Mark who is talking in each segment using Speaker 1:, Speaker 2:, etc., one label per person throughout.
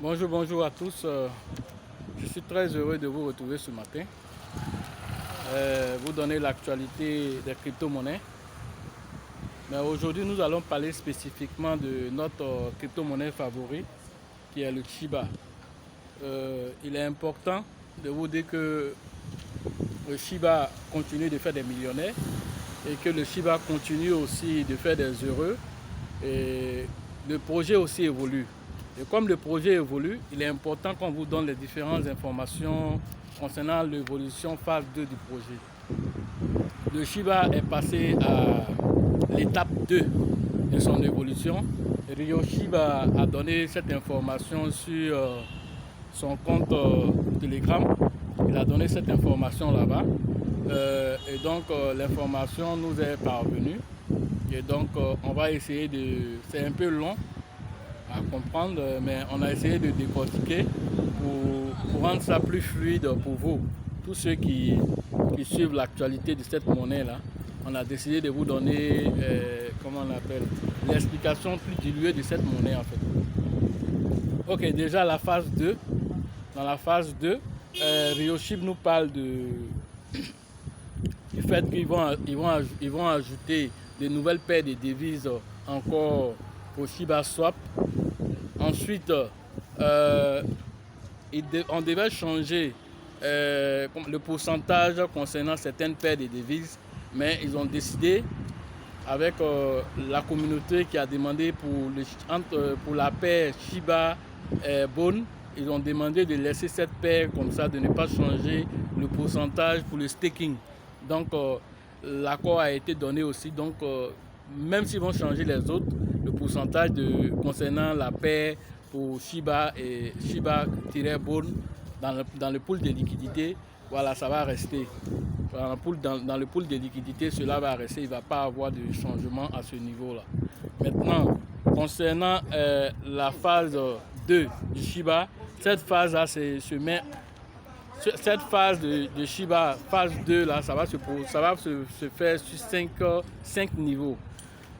Speaker 1: Bonjour à tous. Je suis très heureux de vous retrouver ce matin. Vous donner l'actualité des crypto-monnaies. Mais aujourd'hui, nous allons parler spécifiquement de notre crypto-monnaie favori, qui est le Shiba. Il est important de vous dire que le Shiba continue de faire des millionnaires et que le Shiba continue aussi de faire des heureux. Et le projet aussi évolue. Et comme le projet évolue, il est important qu'on vous donne les différentes informations concernant l'évolution phase 2 du projet. Le Shiba est passé à l'étape 2 de son évolution. Rio Shiba a donné cette information sur son compte Telegram. Il a donné cette information là-bas. Et donc l'information nous est parvenue. Et donc on va essayer de... C'est un peu long à comprendre, mais on a essayé de décortiquer pour rendre ça plus fluide pour vous. Tous ceux qui suivent l'actualité de cette monnaie-là, on a décidé de vous donner, comment on appelle, l'explication plus diluée de cette monnaie en fait. Ok, déjà la phase 2. Dans la phase 2, Rioshib nous parle du fait qu'ils vont ajouter de nouvelles paires de devises encore au Shiba Swap. Ensuite, on devait changer le pourcentage concernant certaines paires de devises, mais ils ont décidé, avec la communauté qui a demandé pour la paire Shiba Bone, ils ont demandé de laisser cette paire comme ça, de ne pas changer le pourcentage pour le staking. Donc, l'accord a été donné aussi. Donc, même s'ils vont changer les autres, le pourcentage concernant la paire pour Shiba et Shiba-Bone dans le pool de liquidité, voilà, ça va rester. Dans le pool de liquidité, cela va rester. Il ne va pas avoir de changement à ce niveau-là. Maintenant, concernant la phase 2 du Shiba, cette phase-là cette phase de Shiba, phase 2, là, ça va se faire sur 5 niveaux.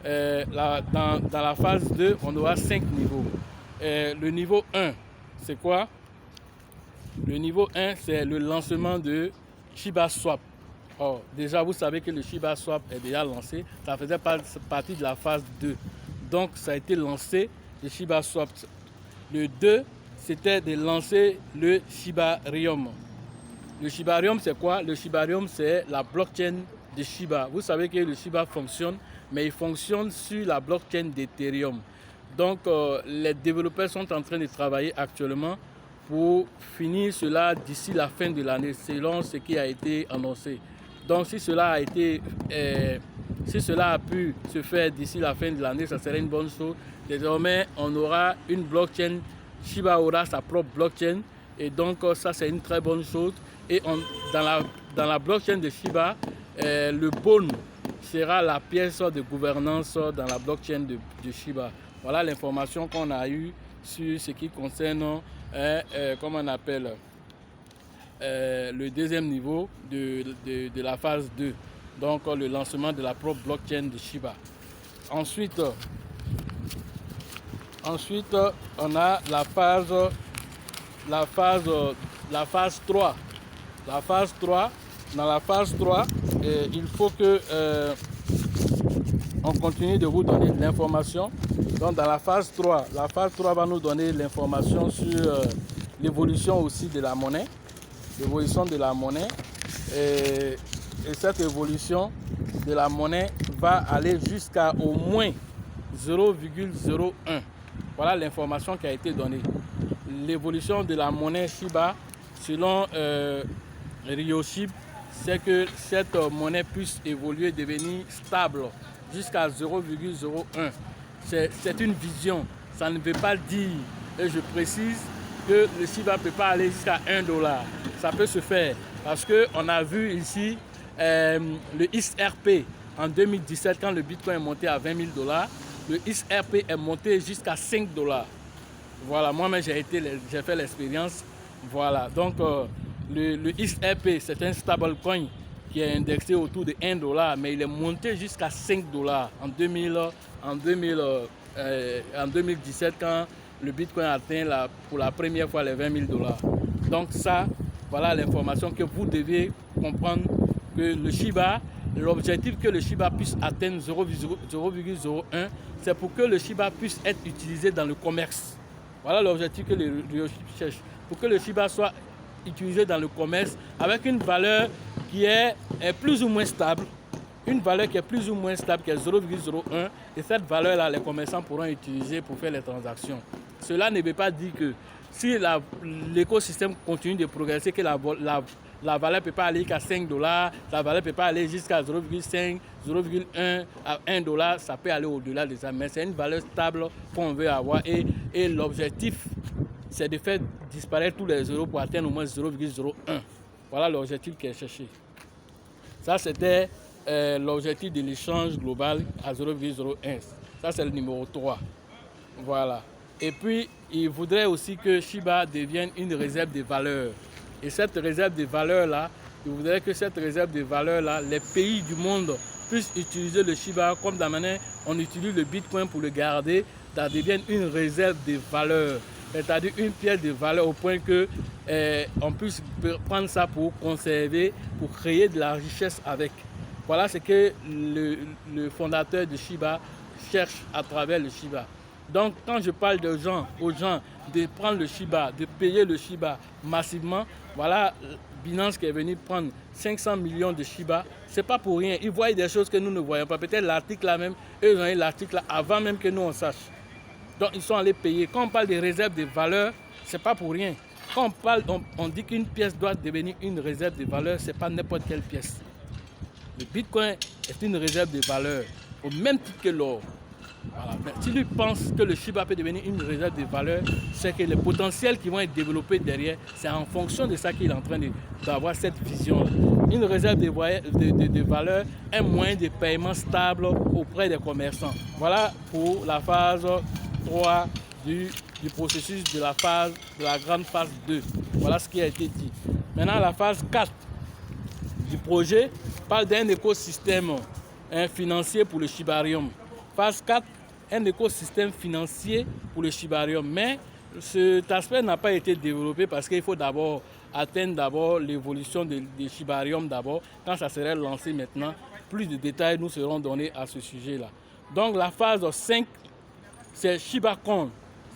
Speaker 1: Dans la phase 2, on aura 5 niveaux. Le niveau 1, c'est quoi? Le niveau 1, c'est le lancement de Shiba Swap. Or, déjà, vous savez que le Shiba Swap est déjà lancé. Ça faisait partie de la phase 2. Donc, ça a été lancé, le Shiba Swap. Le 2, c'était de lancer le Shibarium. Le Shibarium, c'est quoi? Le Shibarium, c'est la blockchain de Shiba. Vous savez que le Shiba fonctionne, mais il fonctionne sur la blockchain d'Ethereum. Donc, les développeurs sont en train de travailler actuellement pour finir cela d'ici la fin de l'année, selon ce qui a été annoncé. Donc, si cela a pu se faire d'ici la fin de l'année, ça serait une bonne chose. Désormais, on aura une blockchain. Shiba aura sa propre blockchain. Et donc, ça, c'est une très bonne chose. Et dans la blockchain de Shiba, le Bone sera la pièce de gouvernance dans la blockchain de Shiba. Voilà l'information qu'on a eue sur ce qui concerne, comment on appelle, le deuxième niveau de la phase 2. Donc, le lancement de la propre blockchain de Shiba. Ensuite, on a la phase 3. La phase 3, dans la phase 3, il faut que on continue de vous donner de l'information. Donc dans la phase 3 va nous donner l'information sur l'évolution aussi de la monnaie. L'évolution de la monnaie. Et cette évolution de la monnaie va aller jusqu'à au moins 0,01. Voilà l'information qui a été donnée. L'évolution de la monnaie Shiba, selon Rioshib, c'est que cette monnaie puisse évoluer, devenir stable jusqu'à 0,01. C'est une vision. Ça ne veut pas dire, et je précise, que le Shiba ne peut pas aller jusqu'à 1 dollar. Ça peut se faire parce qu'on a vu ici le XRP en 2017, quand le Bitcoin est monté à 20 000 dollars, le XRP est monté jusqu'à 5 dollars. Voilà, moi-même j'ai fait l'expérience. Voilà, donc le XRP, c'est un stablecoin qui est indexé autour de 1 dollar, mais il est monté jusqu'à 5 dollars en 2017 quand le Bitcoin atteint pour la première fois les 20 000 $. Donc ça, voilà l'information que vous devez comprendre, que le Shiba, l'objectif que le Shiba puisse atteindre 0,01, c'est pour que le Shiba puisse être utilisé dans le commerce. Voilà l'objectif que le cherche. Pour que le Shiba soit utilisé dans le commerce avec une valeur qui est plus ou moins stable, une valeur qui est plus ou moins stable, qui est 0,01, et cette valeur-là, les commerçants pourront utiliser pour faire les transactions. Cela ne veut pas dire que si l'écosystème continue de progresser, que la valeur ne peut pas aller jusqu'à 5 $, la valeur ne peut pas aller jusqu'à 0,5, 0,1 à 1 $, ça peut aller au-delà de ça, mais c'est une valeur stable qu'on veut avoir, et l'objectif, c'est de faire disparaître tous les euros pour atteindre au moins 0,01. Voilà l'objectif qui est cherché. Ça, c'était l'objectif de l'échange global à 0,01. Ça, c'est le numéro 3. Voilà. Et puis, il voudrait aussi que Shiba devienne une réserve de valeur. Et cette réserve de valeur-là, il voudrait que cette réserve de valeur-là, les pays du monde puissent utiliser le Shiba comme de la manière on utilise le Bitcoin pour le garder, ça devienne une réserve de valeur. C'est-à-dire une pièce de valeur au point que on puisse prendre ça pour conserver, pour créer de la richesse avec. Voilà ce que le fondateur de Shiba cherche à travers le Shiba. Donc quand je parle aux gens de prendre le Shiba, de payer le Shiba massivement, voilà Binance qui est venu prendre 500 millions de Shiba, c'est pas pour rien. Ils voient des choses que nous ne voyons pas. Peut-être l'article là même, eux ils ont eu l'article là avant même que nous on sache. Donc ils sont allés payer. Quand on parle de réserve de valeur, c'est pas pour rien. Quand on dit qu'une pièce doit devenir une réserve de valeur, c'est pas n'importe quelle pièce. Le Bitcoin est une réserve de valeur, au même titre que l'or. Voilà. Mais si lui pense que le Shiba peut devenir une réserve de valeur, c'est que les potentiels qui vont être développés derrière, c'est en fonction de ça qu'il est en train d'avoir cette vision-là. Une réserve de valeur, un moyen de paiement stable auprès des commerçants. Voilà pour la phase 3 du processus de la grande phase 2. Voilà ce qui a été dit. Maintenant, la phase 4 du projet parle d'un écosystème financier pour le Shibarium. Phase 4, un écosystème financier pour le Shibarium. Mais cet aspect n'a pas été développé parce qu'il faut d'abord atteindre l'évolution de Shibarium d'abord. Quand ça serait lancé maintenant, plus de détails nous seront donnés à ce sujet-là. Donc la phase 5, c'est ShibaCoin.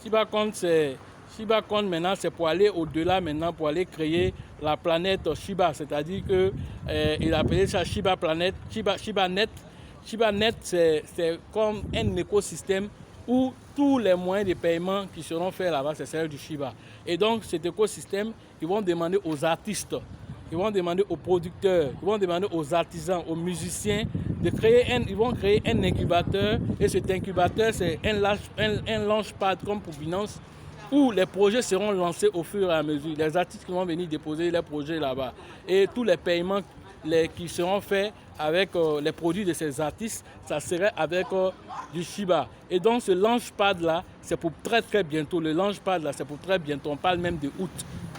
Speaker 1: ShibaCoin maintenant, c'est pour aller au-delà maintenant, pour aller créer la planète Shiba. C'est-à-dire qu'il a appelé ça Shiba Planet, ShibaNet. ShibaNet, c'est comme un écosystème où tous les moyens de paiement qui seront faits là-bas, c'est celle du Shiba. Et donc, cet écosystème, ils vont demander aux artistes, ils vont demander aux producteurs, ils vont demander aux artisans, aux musiciens, ils vont créer un incubateur. Et cet incubateur, c'est un launchpad comme pour Binance, où les projets seront lancés au fur et à mesure. Les artistes qui vont venir déposer leurs projets là-bas. Et tous les paiements qui seront faits avec les produits de ces artistes, ça serait avec du Shiba. Et donc ce launchpad là, c'est pour très très bientôt. Le launchpad là, c'est pour très bientôt. On parle même de août.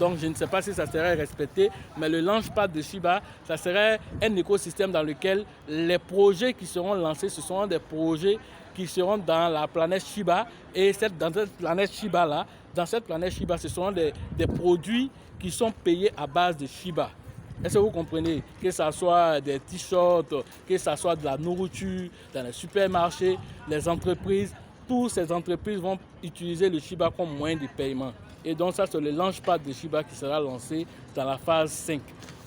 Speaker 1: Donc je ne sais pas si ça serait respecté, mais le launchpad de Shiba, ça serait un écosystème dans lequel les projets qui seront lancés, ce seront des projets qui seront dans la planète Shiba. Et dans cette planète Shiba là, ce seront des produits qui sont payés à base de Shiba. Est-ce que vous comprenez? Que ce soit des t-shirts, que ce soit de la nourriture, dans les supermarchés, les entreprises, toutes ces entreprises vont utiliser le Shiba comme moyen de paiement. Et donc ça, c'est le launchpad de Shiba qui sera lancé dans la phase 5.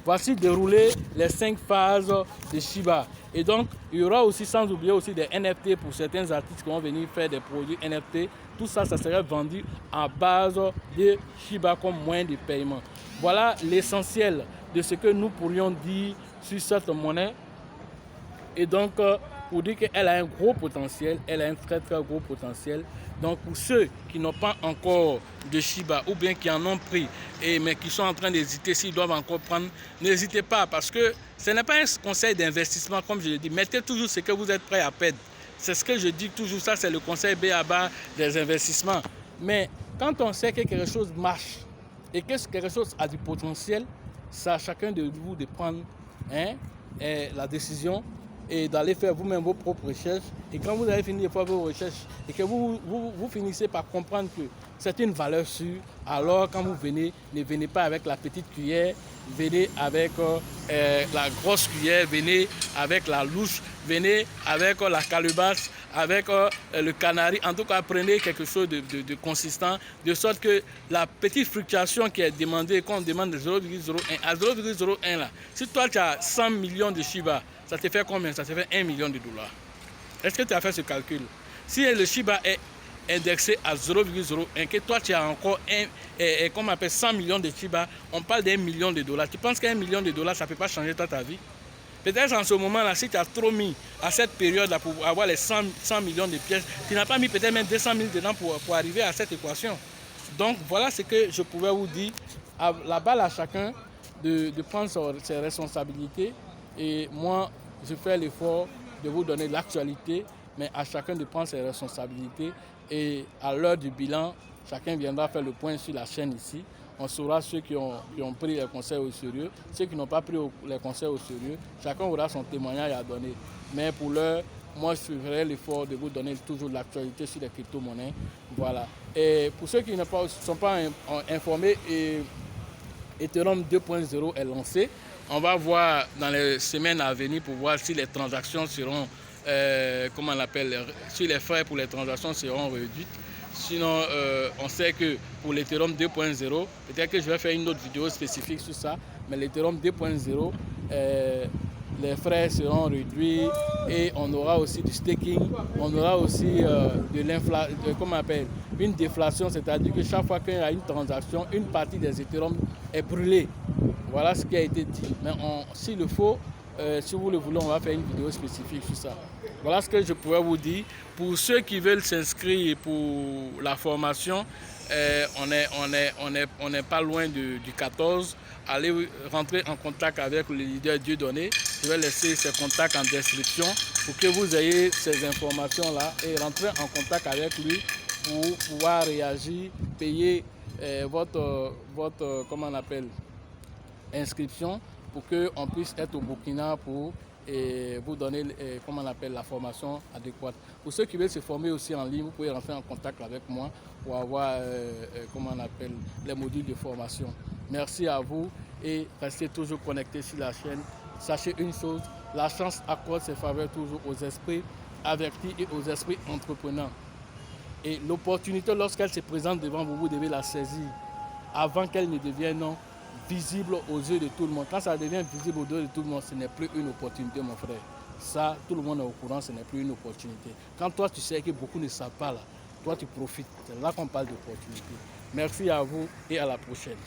Speaker 1: Voici déroulé les 5 phases de Shiba. Et donc, il y aura aussi, sans oublier aussi des NFT pour certains artistes qui vont venir faire des produits NFT. Tout ça, ça serait vendu à base de Shiba comme moyen de paiement. Voilà l'essentiel de ce que nous pourrions dire sur cette monnaie. Et donc, pour dire qu'elle a un gros potentiel, elle a un très très gros potentiel. Donc pour ceux qui n'ont pas encore de Shiba ou bien qui en ont pris, mais qui sont en train d'hésiter s'ils doivent encore prendre, n'hésitez pas parce que ce n'est pas un conseil d'investissement comme je l'ai dit. Mettez toujours ce que vous êtes prêt à perdre. C'est ce que je dis toujours, ça c'est le conseil B.A.B.A. des investissements. Mais quand on sait que quelque chose marche et que quelque chose a du potentiel, c'est à chacun de vous de prendre la décision et d'aller faire vous-même vos propres recherches. Et quand vous avez fini de faire vos recherches et que vous finissez par comprendre que c'est une valeur sûre, alors quand vous venez, ne venez pas avec la petite cuillère, venez avec la grosse cuillère, venez avec la louche, venez avec la calebasse, avec le canari. En tout cas, prenez quelque chose de consistant, de sorte que la petite fluctuation qui est demandée, qu'on demande de 0,01 à 0,01 là, si toi tu as 100 millions de Shiba, ça te fait combien? Ça te fait 1 million de dollars. Est-ce que tu as fait ce calcul? Si le Shiba est indexé à 0,01, que toi tu as encore 100 millions de Shiba, on parle d'1 million de dollars. Tu penses qu'un million de dollars, ça ne peut pas changer ta vie? Peut-être en ce moment-là, si tu as trop mis à cette période-là pour avoir les 100 millions de pièces, tu n'as pas mis peut-être même 200 000 dedans pour arriver à cette équation. Donc voilà ce que je pouvais vous dire. La balle à chacun de prendre ses responsabilités. Et moi, je fais l'effort de vous donner l'actualité, mais à chacun de prendre ses responsabilités. Et à l'heure du bilan, chacun viendra faire le point sur la chaîne ici. On saura ceux qui ont pris les conseils au sérieux, ceux qui n'ont pas pris les conseils au sérieux. Chacun aura son témoignage à donner. Mais pour l'heure, moi, je ferai l'effort de vous donner toujours l'actualité sur les crypto-monnaies. Voilà. Et pour ceux qui ne sont pas informés, Ethereum 2.0 est lancé. On va voir dans les semaines à venir pour voir si les transactions seront, si les frais pour les transactions seront réduits. Sinon, on sait que pour l'Ethereum 2.0, peut-être que je vais faire une autre vidéo spécifique sur ça, mais l'Ethereum 2.0, les frais seront réduits et on aura aussi du staking, on aura aussi de l'inflation, une déflation, c'est-à-dire que chaque fois qu'il y a une transaction, une partie des Ethereum est brûlée. Voilà ce qui a été dit. Mais s'il le faut, si vous le voulez, on va faire une vidéo spécifique sur ça. Voilà ce que je pourrais vous dire. Pour ceux qui veulent s'inscrire pour la formation, on n'est pas loin du 14. Allez rentrer en contact avec le leader Dieudonné. Je vais laisser ses contacts en description pour que vous ayez ces informations-là et rentrer en contact avec lui pour pouvoir réagir, payer votre inscription pour qu'on puisse être au Burkina pour vous donner la formation adéquate. Pour ceux qui veulent se former aussi en ligne, vous pouvez rentrer en contact avec moi pour avoir les modules de formation. Merci à vous et restez toujours connectés sur la chaîne. Sachez une chose, la chance accorde ses faveurs toujours aux esprits avertis et aux esprits entrepreneurs. Et l'opportunité, lorsqu'elle se présente devant vous, vous devez la saisir avant qu'elle ne devienne visible aux yeux de tout le monde. Quand ça devient visible aux yeux de tout le monde, ce n'est plus une opportunité, mon frère. Ça, tout le monde est au courant, ce n'est plus une opportunité. Quand toi, tu sais que beaucoup ne savent pas, là, toi, tu profites. C'est là qu'on parle d'opportunité. Merci à vous et à la prochaine.